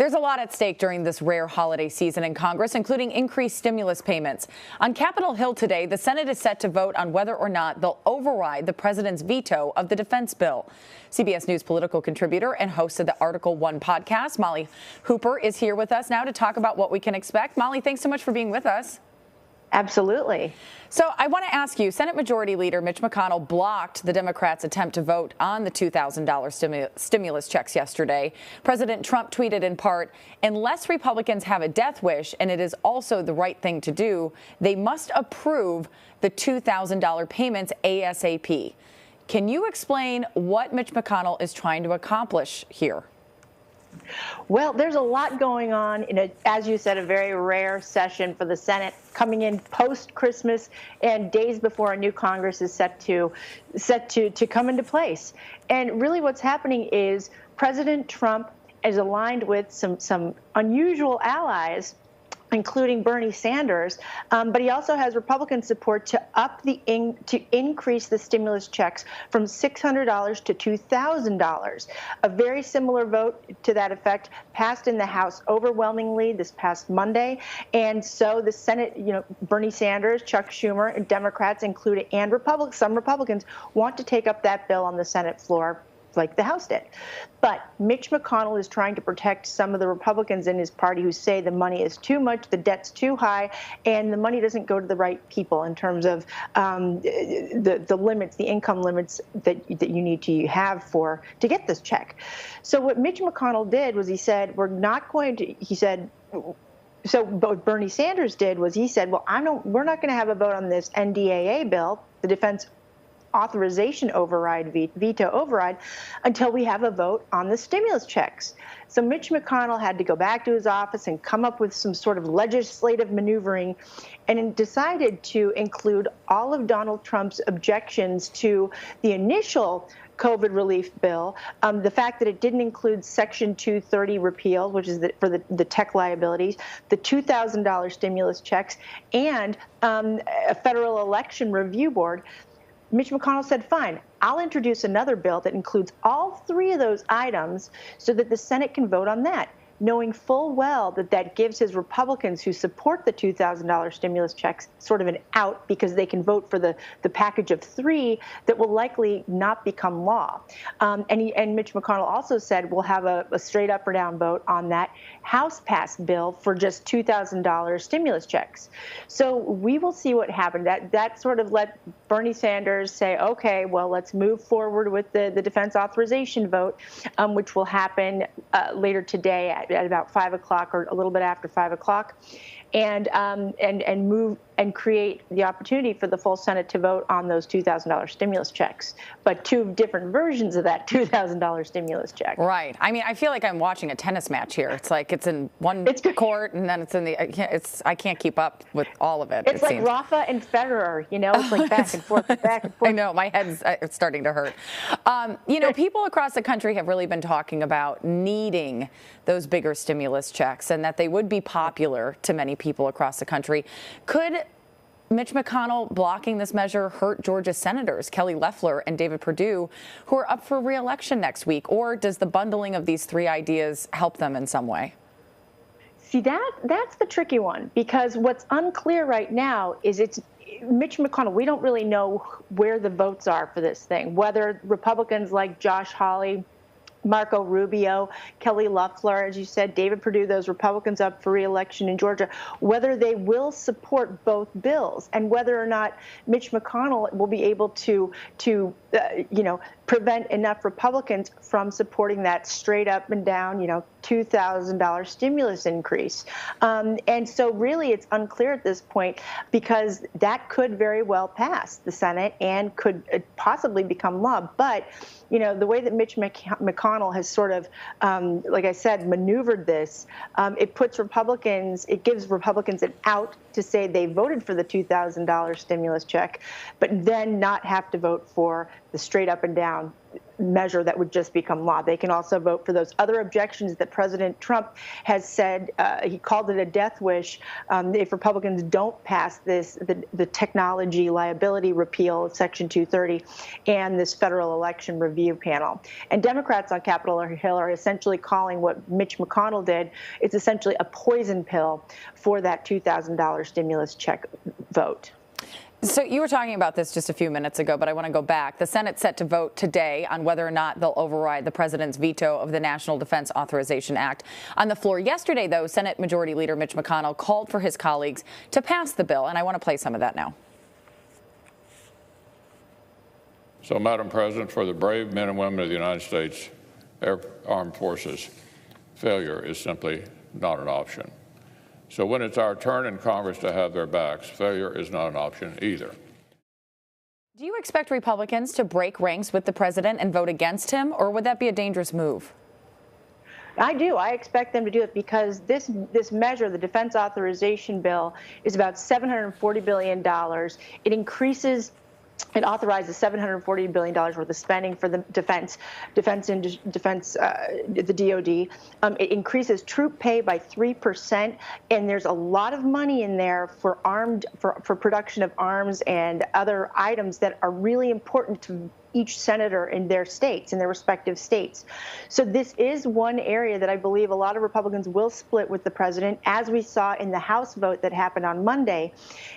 There's a lot at stake during this rare holiday season in Congress, including increased stimulus payments. On Capitol Hill today, the Senate is set to vote on whether or not they'll override the president's veto of the defense bill. CBS News political contributor and host of the Article 1 podcast, Molly Hooper, is here with us now to talk about what we can expect. Molly, thanks so much for being with us. Absolutely. So I want to ask you, Senate Majority Leader Mitch McConnell blocked the Democrats' attempt to vote on the $2,000 stimulus checks yesterday. President Trump tweeted in part, unless Republicans have a death wish, and it is also the right thing to do, they must approve the $2,000 payments ASAP. Can you explain what Mitch McConnell is trying to accomplish here? Well, there's a lot going on in as you said, a very rare session for the Senate, coming in post-Christmas and days before a new Congress is set to come into place. And really what's happening is President Trump is aligned with some unusual allies, including Bernie Sanders, but he also has Republican support to increase the stimulus checks from $600 to $2,000. A very similar vote to that effect passed in the House overwhelmingly this past Monday, and so the Senate, Bernie Sanders, Chuck Schumer, and Democrats included, and some Republicans want to take up that bill on the Senate floor, like the House did. But Mitch McConnell is trying to protect some of the Republicans in his party who say the money is too much, the debt's too high, and the money doesn't go to the right people in terms of the limits, the income limits that you need to have to get this check. So what Mitch McConnell did was he said, what Bernie Sanders did was he said, well, we're not going to have a vote on this NDAA bill, the Defense Authorization veto override, until we have a vote on the stimulus checks. So Mitch McConnell had to go back to his office and come up with some sort of legislative maneuvering, and decided to include all of Donald Trump's objections to the initial COVID relief bill, the fact that it didn't include Section 230 repeal, which is for the tech liabilities, the $2,000 stimulus checks, and a federal election review board. Mitch McConnell said, fine, I'll introduce another bill that includes all three of those items so that the Senate can vote on that, knowing full well that gives his Republicans who support the $2,000 stimulus checks sort of an out, because they can vote for the package of three that will likely not become law. And Mitch McConnell also said we'll have a straight up or down vote on that House-passed bill for just $2,000 stimulus checks. So we will see what happened. That sort of let Bernie Sanders say, okay, well, let's move forward with the defense authorization vote, which will happen later today at about 5 o'clock or a little bit after 5 o'clock, and move and create the opportunity for the full Senate to vote on those $2,000 stimulus checks, but two different versions of that $2,000 stimulus check. Right. I mean, I feel like I'm watching a tennis match here. It's like it's in one court and then it's in the. I can't keep up with all of it. It's like Rafa and Federer. It's like back and forth, back and forth. I know, my head's starting to hurt. People across the country have really been talking about needing those bigger stimulus checks and that they would be popular to many people across the country. Could Mitch McConnell blocking this measure hurt Georgia senators Kelly Loeffler and David Perdue, who are up for re-election next week? Or does the bundling of these three ideas help them in some way? See, that's the tricky one, because what's unclear right now is it's Mitch McConnell. We don't really know where the votes are for this thing, whether Republicans like Josh Hawley, Marco Rubio, Kelly Loeffler, as you said, David Perdue, those Republicans up for re-election in Georgia, whether they will support both bills, and whether or not Mitch McConnell will be able to prevent enough Republicans from supporting that straight up and down, $2,000 stimulus increase. And so really it's unclear at this point, because that could very well pass the Senate and could possibly become law. But, the way that Mitch McConnell has sort of, like I said, maneuvered this, it gives Republicans an out to say they voted for the $2,000 stimulus check, but then not have to vote for the straight up and down measure that would just become law. They can also vote for those other objections that President Trump has said. He called it a death wish if Republicans don't pass this, the technology liability repeal of Section 230 and this federal election review panel. And Democrats on Capitol Hill are essentially calling what Mitch McConnell did, it's essentially a poison pill for that $2,000 stimulus check vote. So you were talking about this just a few minutes ago, but I want to go back. The Senate's set to vote today on whether or not they'll override the president's veto of the National Defense Authorization Act. On the floor yesterday, though, Senate Majority Leader Mitch McConnell called for his colleagues to pass the bill, and I want to play some of that now. So, Madam President, for the brave men and women of the United States Armed Forces, failure is simply not an option. So when it's our turn in Congress to have their backs, failure is not an option either. Do you expect Republicans to break ranks with the president and vote against him, or would that be a dangerous move? I do. I expect them to do it because this measure, the defense authorization bill, is about $740 billion. It authorizes $740 billion worth of spending for the defense, the DOD. It increases troop pay by 3%, and there's a lot of money in there for production of arms and other items that are really important to each senator in their states, in their respective states. So this is one area that I believe a lot of Republicans will split with the president, as we saw in the House vote that happened on Monday.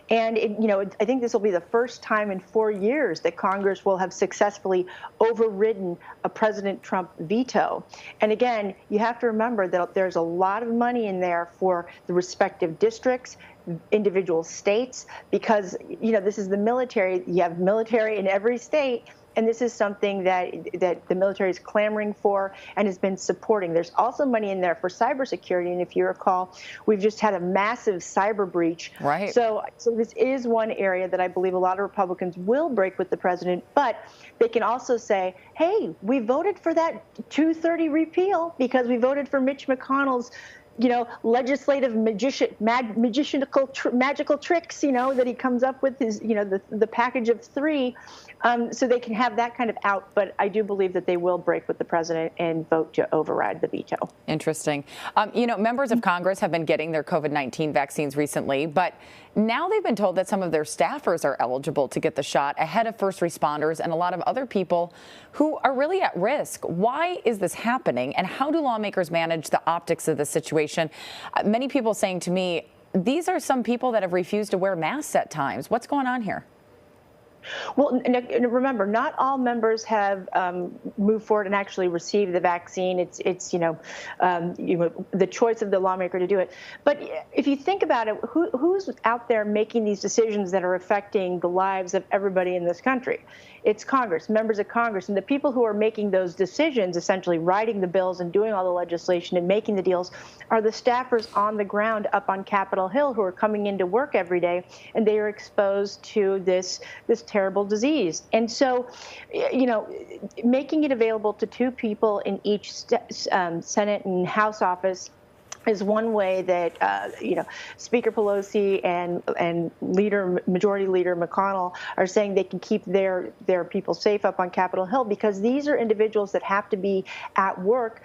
And I think this will be the first time in 4 years that Congress will have successfully overridden a President Trump veto. And again, you have to remember that there's a lot of money in there for the respective districts, individual states, because this is the military. You have military in every state. And this is something that the military is clamoring for and has been supporting. There's also money in there for cybersecurity. And if you recall, we've just had a massive cyber breach. Right. So this is one area that I believe a lot of Republicans will break with the president. But they can also say, hey, we voted for that 230 repeal because we voted for Mitch McConnell's legislative magical tricks, that he comes up with his, the package of three. So they can have that kind of out. But I do believe that they will break with the president and vote to override the veto. Interesting. Members of Congress have been getting their COVID-19 vaccines recently, but now they've been told that some of their staffers are eligible to get the shot ahead of first responders and a lot of other people who are really at risk. Why is this happening, and how do lawmakers manage the optics of the situation? Many people saying to me, these are some people that have refused to wear masks at times. What's going on here? Well, remember, not all members have moved forward and actually received the vaccine. It's the choice of the lawmaker to do it. But if you think about it, who's out there making these decisions that are affecting the lives of everybody in this country? It's Congress, members of Congress, and the people who are making those decisions, essentially writing the bills and doing all the legislation and making the deals, are the staffers on the ground up on Capitol Hill who are coming into work every day, and they are exposed to this terrible disease. And so, making it available to two people in each Senate and House office is one way that Speaker Pelosi and Majority Leader McConnell are saying they can keep their people safe up on Capitol Hill, because these are individuals that have to be at work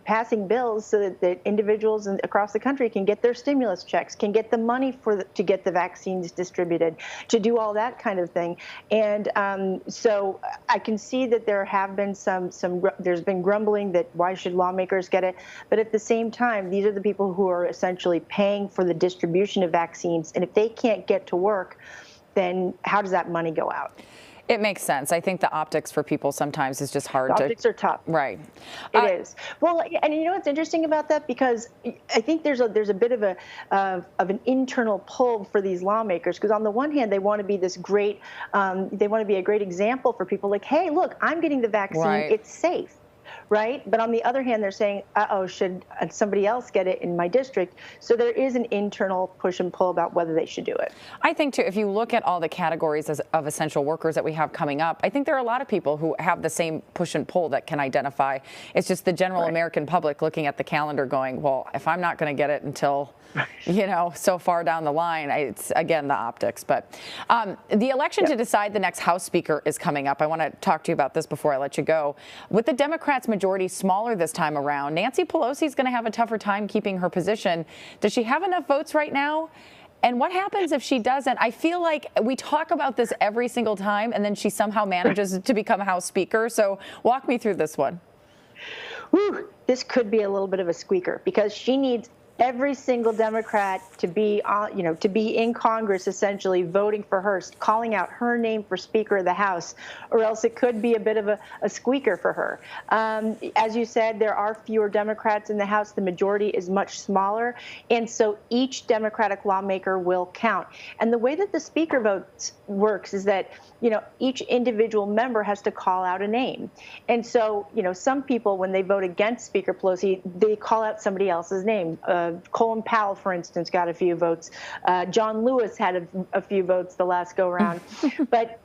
passing bills so that individuals across the country can get their stimulus checks, can get the money to get the vaccines distributed, to do all that kind of thing. And so I can see that there have been there's been grumbling that why should lawmakers get it, but at the same time, these are the people who are essentially paying for the distribution of vaccines. And if they can't get to work, then how does that money go out? It makes sense. I think the optics for people sometimes is just hard. Optics are tough. Right. It is. Well, and what's interesting about that, because I think there's a bit of an internal pull for these lawmakers, because on the one hand, they want to be this great, they want to be a great example for people like, hey, look, I'm getting the vaccine. Right. It's safe. right? But on the other hand, they're saying, uh-oh, should somebody else get it in my district? So there is an internal push and pull about whether they should do it. I think, too, if you look at all the categories of essential workers that we have coming up, I think there are a lot of people who have the same push and pull that can identify. It's just the general American public looking at the calendar going, well, if I'm not going to get it until, so far down the line, it's, again, the optics. But the election to decide the next House Speaker is coming up. I want to talk to you about this before I let you go. With the Democrats' majority smaller this time around, Nancy Pelosi is going to have a tougher time keeping her position. Does she have enough votes right now? And what happens if she doesn't? I feel like we talk about this every single time, and then she somehow manages to become House Speaker. So walk me through this one. Whew, this could be a little bit of a squeaker because she needs every single Democrat to be, to be in Congress, essentially voting for her, calling out her name for Speaker of the House, or else it could be a bit of a squeaker for her. As you said, there are fewer Democrats in the House. The majority is much smaller, and so each Democratic lawmaker will count. And the way that the Speaker vote works is that, each individual member has to call out a name. And so, some people, when they vote against Speaker Pelosi, they call out somebody else's name. Colin Powell, for instance, got a few votes. John Lewis had a few votes the last go round. But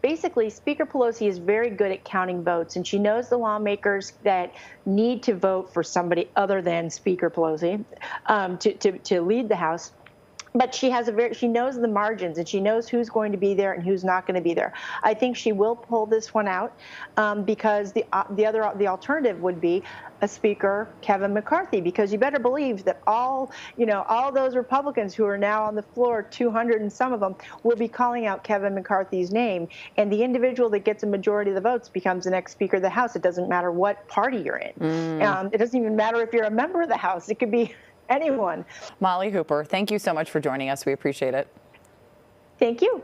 basically, Speaker Pelosi is very good at counting votes, and she knows the lawmakers that need to vote for somebody other than Speaker Pelosi to lead the House. But she knows the margins, and she knows who's going to be there and who's not going to be there. I think she will pull this one out because the alternative would be a Speaker, Kevin McCarthy, because you better believe that all those Republicans who are now on the floor, 200 and some of them, will be calling out Kevin McCarthy's name. And the individual that gets a majority of the votes becomes the next Speaker of the House. It doesn't matter what party you're in. It doesn't even matter if you're a member of the House. It could be anyone. Molly Hooper, thank you so much for joining us. We appreciate it. Thank you.